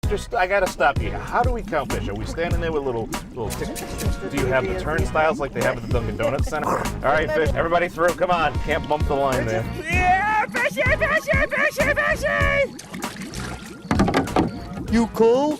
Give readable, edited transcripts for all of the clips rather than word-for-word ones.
I gotta stop you. How do we count fish? Are we standing there with little tick? Do you have the turnstiles like they have at the Dunkin' Donuts Center? All right, fish. Everybody through. Come on. Can't bump the line there. Yeah, fishy, fishy, fishy, fishy! You cool?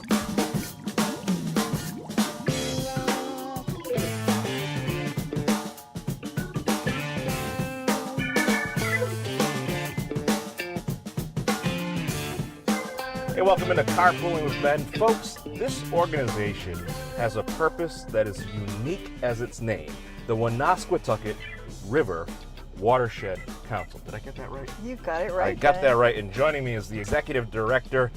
Hey, welcome into Carpooling with Ben. Folks, this organization has a purpose that is unique as its name, the Woonasquatucket River Watershed Council. Did I get that right? You got it right. I got that right, and joining me is the Executive Director,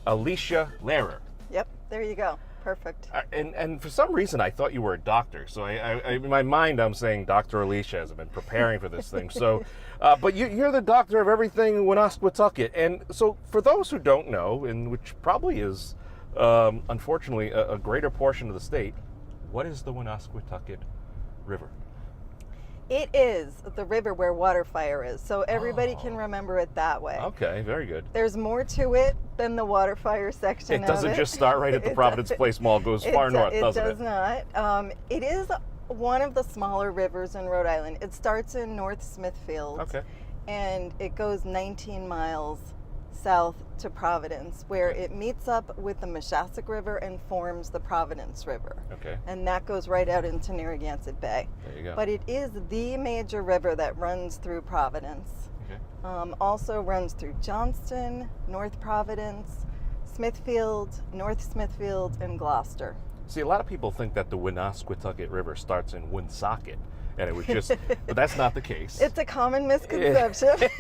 Alicia Lehrer. Yep, there you go. Perfect. And for some reason, I thought you were a doctor. So I in my mind, I'm saying Dr. Alicia as I've been preparing for this thing. So, but you're the doctor of everything Woonasquatucket. And so for those who don't know, and which probably is, unfortunately, a greater portion of the state, what is the Woonasquatucket River? It is the river where water fire is, so everybody can remember it that way. Okay, very good. There's more to it than the water fire section of it. It doesn't just start right at the Providence Place Mall, goes far north, doesn't it? It does not. It is one of the smaller rivers in Rhode Island. It starts in North Smithfield, Okay. and it goes 19 miles south to Providence, where it meets up with the Mattresses River and forms the Providence River. Okay. And that goes right out into Narragansett Bay. There you go. But it is the major river that runs through Providence. Okay. Also runs through Johnston, North Providence, Smithfield, North Smithfield, and Gloucester. See, a lot of people think that the Woonasquatucket River starts in Woonsocket, and it was just, but that's not the case. It's a common misconception.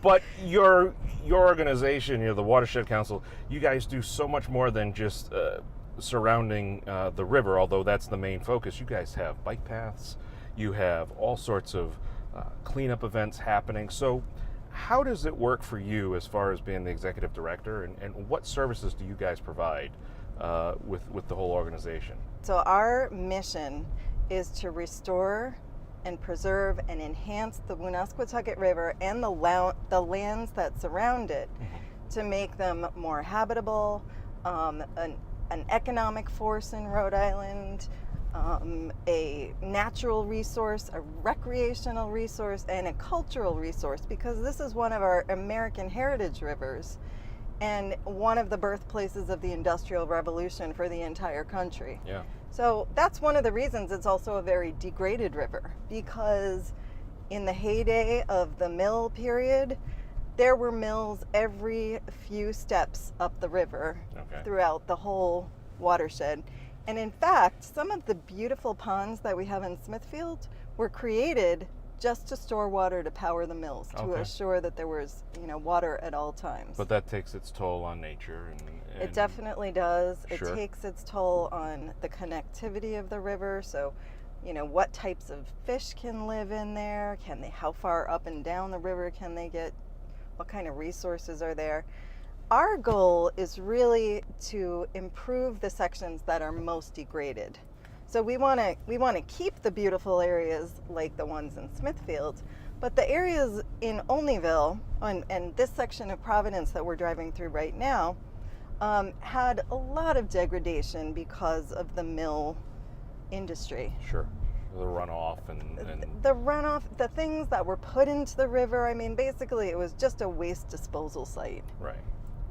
But your organization, the Watershed Council, you guys do so much more than just surrounding the river, although that's the main focus. You guys have bike paths, you have all sorts of cleanup events happening. So how does it work for you as far as being the executive director, and what services do you guys provide with the whole organization? So our mission is to restore and preserve and enhance the Woonasquatucket River and the lands that surround it to make them more habitable, an economic force in Rhode Island, a natural resource, a recreational resource, and a cultural resource, because this is one of our American heritage rivers and one of the birthplaces of the Industrial Revolution for the entire country. Yeah. So that's one of the reasons it's also a very degraded river, because in the heyday of the mill period, there were mills every few steps up the river throughout the whole watershed. And in fact, some of the beautiful ponds that we have in Smithfield were created just to store water to power the mills, to assure that there was, water at all times. But that takes its toll on nature. And it definitely does. Sure. It takes its toll on the connectivity of the river. So, what types of fish can live in there? How far up and down the river can they get? What kind of resources are there? Our goal is really to improve the sections that are most degraded. So we want to keep the beautiful areas like the ones in Smithfield, but the areas in Olneyville and this section of Providence that we're driving through right now had a lot of degradation because of the mill industry. Sure. The runoff and the runoff, the things that were put into the river. I mean, basically, it was just a waste disposal site. Right.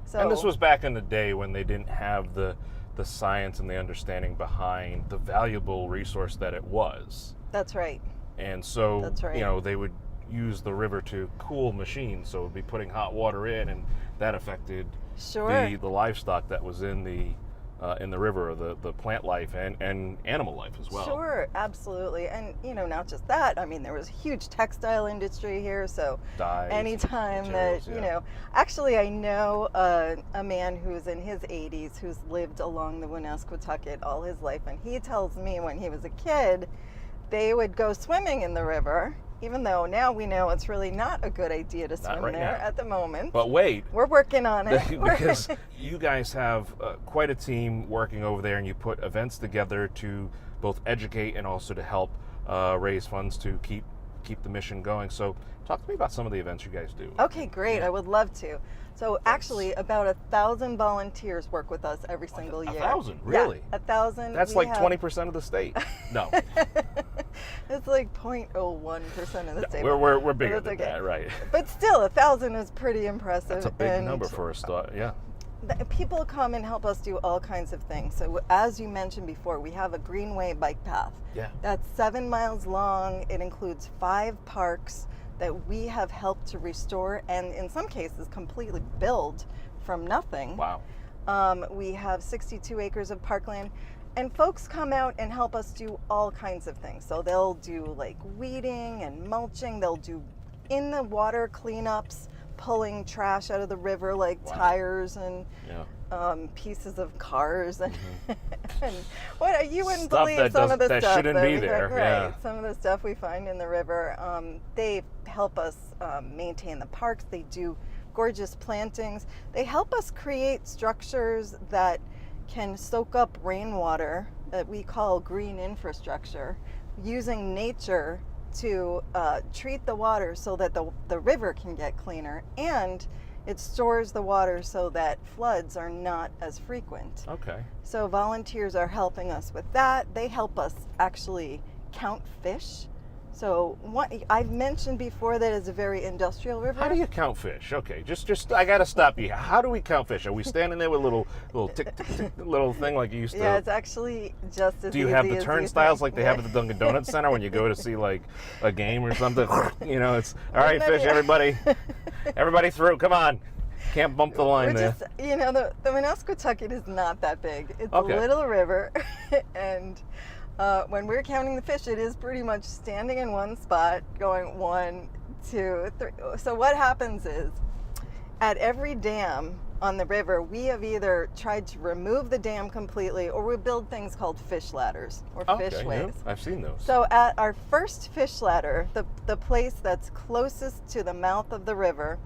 So, and this was back in the day when they didn't have the science and the understanding behind the valuable resource that it was. That's right. And so, That's right. They would use the river to cool machines, so it would be putting hot water in, and that affected the livestock that was in the river, the plant life and animal life as well. Sure, absolutely. And, not just that, I mean, there was a huge textile industry here, so Dyes, anytime that, actually I know a man who's in his 80s who's lived along the Woonasquatucket all his life, and he tells me when he was a kid, they would go swimming in the river, even though now we know it's really not a good idea to swim there at the moment. But wait. We're working on it. Because you guys have quite a team working over there, and you put events together to both educate and also to help raise funds to keep keep the mission going. So talk to me about some of the events you guys do. Okay, great. Yeah. I would love to. So actually, about 1,000 volunteers work with us every single year. 1,000? Really? Yeah, 1,000. That's like 20% of the state. No. It's like 0.01% of the state. We're bigger That's than okay. that, right? But still, 1,000 is pretty impressive. That's a big and number for a start. Yeah. People come and help us do all kinds of things. So as you mentioned before, we have a greenway bike path. Yeah. That's 7 miles long. It includes 5 parks that we have helped to restore and in some cases completely build from nothing. Wow. We have 62 acres of parkland, and folks come out and help us do all kinds of things. So they'll do like weeding and mulching. They'll do in the water cleanups, pulling trash out of the river like tires and pieces of cars and, and what you wouldn't Stuff believe that some of the that stuff shouldn't that be we there. find, Yeah. right, some of the stuff we find in the river. They help us maintain the parks. They do gorgeous plantings. They help us create structures that can soak up rainwater that we call green infrastructure, using nature to treat the water so that the river can get cleaner, and it stores the water so that floods are not as frequent. Okay. So volunteers are helping us with that. They help us actually count fish. So I've mentioned before that it's a very industrial river. How do you count fish? Okay, just I gotta stop you. How do we count fish? Are we standing there with a little tick tick tick little thing like you used to? Yeah, it's actually just as easy. Do you have the as turnstiles think. like they have at the Dunkin' Donuts Center when you go to see like a game or something? You know, it's all right, Wouldn't fish, that be- everybody through. Come on, can't bump the line We're there. just, the Woonasquatucket is not that big. It's Okay. a little river, and when we're counting the fish, it is pretty much standing in one spot, going 1, 2, 3. So what happens is, at every dam on the river, we have either tried to remove the dam completely, or we build things called fish ladders or fish Okay, ways. yeah, I've seen those. So at our first fish ladder, the place that's closest to the mouth of the river,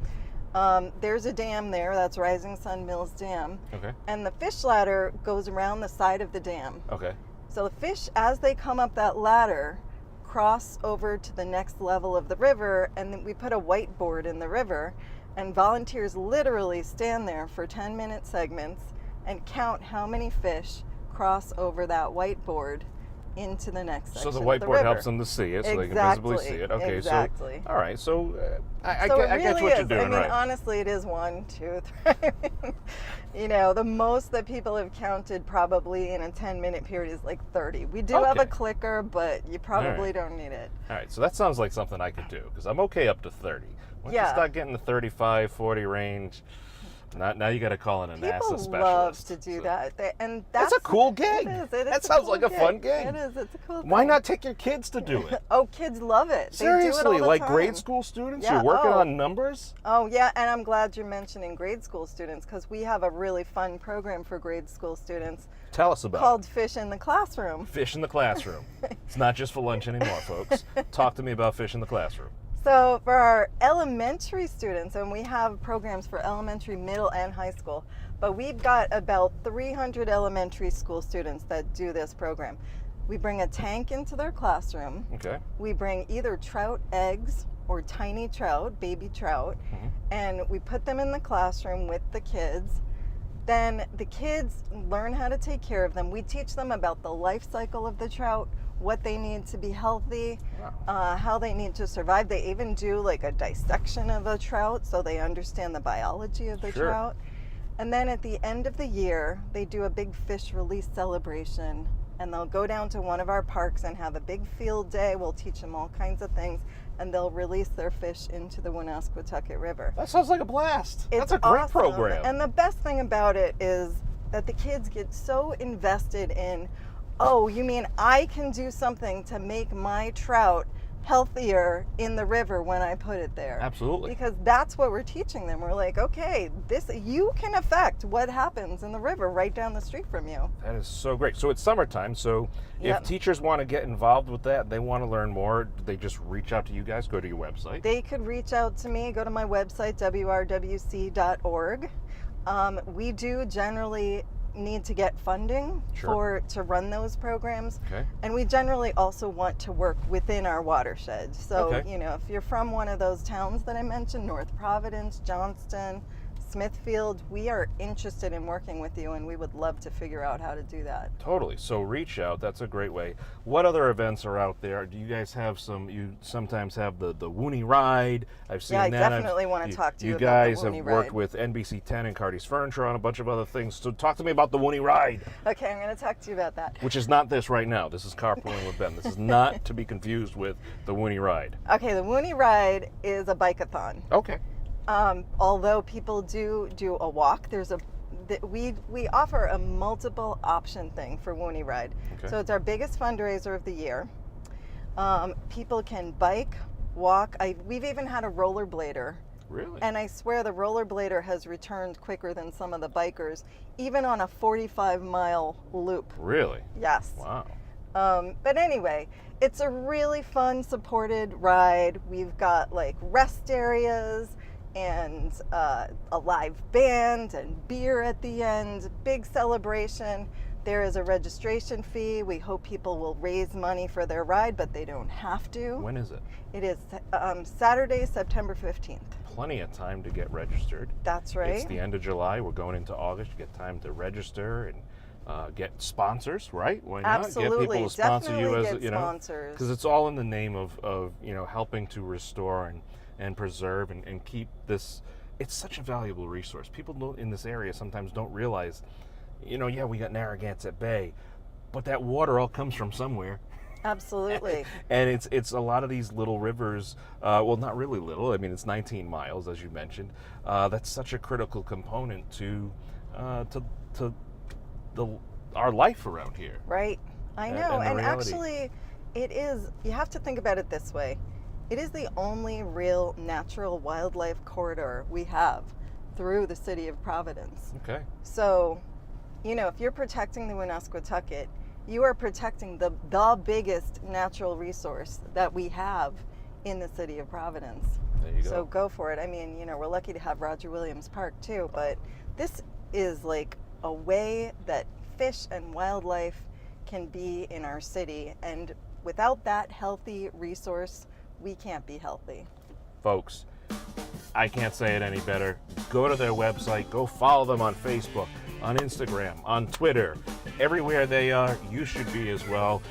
there's a dam there. That's Rising Sun Mills Dam. Okay. And the fish ladder goes around the side of the dam. Okay. So the fish, as they come up that ladder, cross over to the next level of the river, and then we put a whiteboard in the river, and volunteers literally stand there for 10-minute segments and count how many fish cross over that whiteboard into the next section. So the of whiteboard river. helps them to see it, so they can visibly see it. Okay, exactly. so all right, so I So get it what really you're is. doing, I mean, right? honestly, it is 1, 2, 3. The most that people have counted probably in a 10-minute period is like 30. We do have a Okay. clicker, but you probably right. don't need it. All right, so that sounds like something I could do because I'm okay up to 30. Once you Yeah. start getting the 35, 40 range, now you got to call in a NASA People specialist. love to do So- that, and That's a cool gig. It is. That sounds like a fun gig. It is. It's a cool. Why thing. not take your kids to do it? Oh, kids love it. They do it Seriously, all the like time. grade school students, Yeah, you're working oh. on numbers? Oh yeah, and I'm glad you're mentioning grade school students because we have a really fun program for grade school students Tell us about called Fish in the Classroom. it. Fish in the classroom. It's not just for lunch anymore, folks. Talk to me about fish in the classroom. So for our elementary students, and we have programs for elementary, middle, and high school, but we've got about 300 elementary school students that do this program. We bring a tank into their classroom. Okay. We bring either trout eggs or tiny trout, baby trout, and we put them in the classroom with the kids. Then the kids learn how to take care of them. We teach them about the life cycle of the trout, what they need to be healthy, how they need to survive. They even do like a dissection of a trout so they understand the biology of the Sure. trout. And then at the end of the year, they do a big fish release celebration, and they'll go down to one of our parks and have a big field day. We'll teach them all kinds of things, and they'll release their fish into the Woonasquatucket River. That sounds like a blast. It's That's a great awesome. program. And the best thing about it is that the kids get so invested in, oh, you mean I can do something to make my trout healthier in the river when I put it there. Absolutely. Because that's what we're teaching them. We're like, okay, you can affect what happens in the river right down the street from you. That is so great. So it's summertime, so Yep. if teachers want to get involved with that, they want to learn more, they just reach out to you guys, go to your website. They could reach out to me, go to my website, wrwc.org. We do generally need to get funding to run those programs. Okay. And we generally also want to work within our watershed. So, Okay. you know, if you're from one of those towns that I mentioned, North Providence, Johnston, Smithfield, we are interested in working with you, and we would love to figure out how to do that. Totally. So reach out. That's a great way. What other events are out there? Do you guys have some? You sometimes have the Wooney Ride. I've seen Yeah, I that. definitely want to talk to you You about guys the have Wooney worked Ride. with NBC 10 and Cardi's Furniture on a bunch of other things. So talk to me about the Wooney Ride, Okay, I'm going to talk to you about that. which is not this right now. This is carpooling with Ben. This is not to be confused with the Wooney Ride. Okay, the Wooney Ride is a bike-a-thon. Okay. Although people do a walk, we offer a multiple option thing for Wooney Ride. Okay. So it's our biggest fundraiser of the year. People can bike, walk. We've even had a rollerblader. Really? And I swear the rollerblader has returned quicker than some of the bikers, even on a 45-mile loop. Really? Yes. Wow. But anyway, it's a really fun, supported ride. We've got like rest areas and a live band and beer at the end. Big celebration. There is a registration fee. We hope people will raise money for their ride, but they don't have to. When is it? It is Saturday, September 15th. Plenty of time to get registered. That's right. It's the end of July. We're going into August. You get time to register and get sponsors, right? Why not? Absolutely. Get people to sponsor Definitely you as get you know, sponsors. because it's all in the name of you know, helping to restore and preserve and keep this. It's such a valuable resource. People in this area sometimes don't realize, you know, yeah, we got Narragansett Bay, but that water all comes from somewhere. Absolutely. And it's a lot of these little rivers, well, not really little, I mean, it's 19 miles, as you mentioned. That's such a critical component to our life around here. Right. I And- know. and the And reality. actually, it is, you have to think about it this way. It is the only real natural wildlife corridor we have through the city of Providence. Okay. So, you know, if you're protecting the Woonasquatucket, you are protecting the biggest natural resource that we have in the city of Providence. There you go. So go for it. I mean, you know, we're lucky to have Roger Williams Park too, but this is like a way that fish and wildlife can be in our city. And without that healthy resource, we can't be healthy. Folks, I can't say it any better. Go to their website, go follow them on Facebook, on Instagram, on Twitter. Everywhere they are, you should be as well.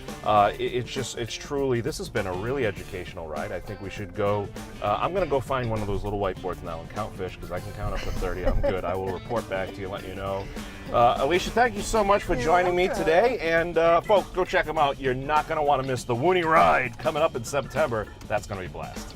It's truly, this has been a really educational ride. I think we should go, I'm gonna go find one of those little whiteboards now and count fish, because I can count up to 30. I'm good. I will report back to you, let you know. Alicia, thank you so much for joining me today. And folks, go check them out. You're not gonna wanna miss the Wooney Ride coming up in September. That's gonna be a blast.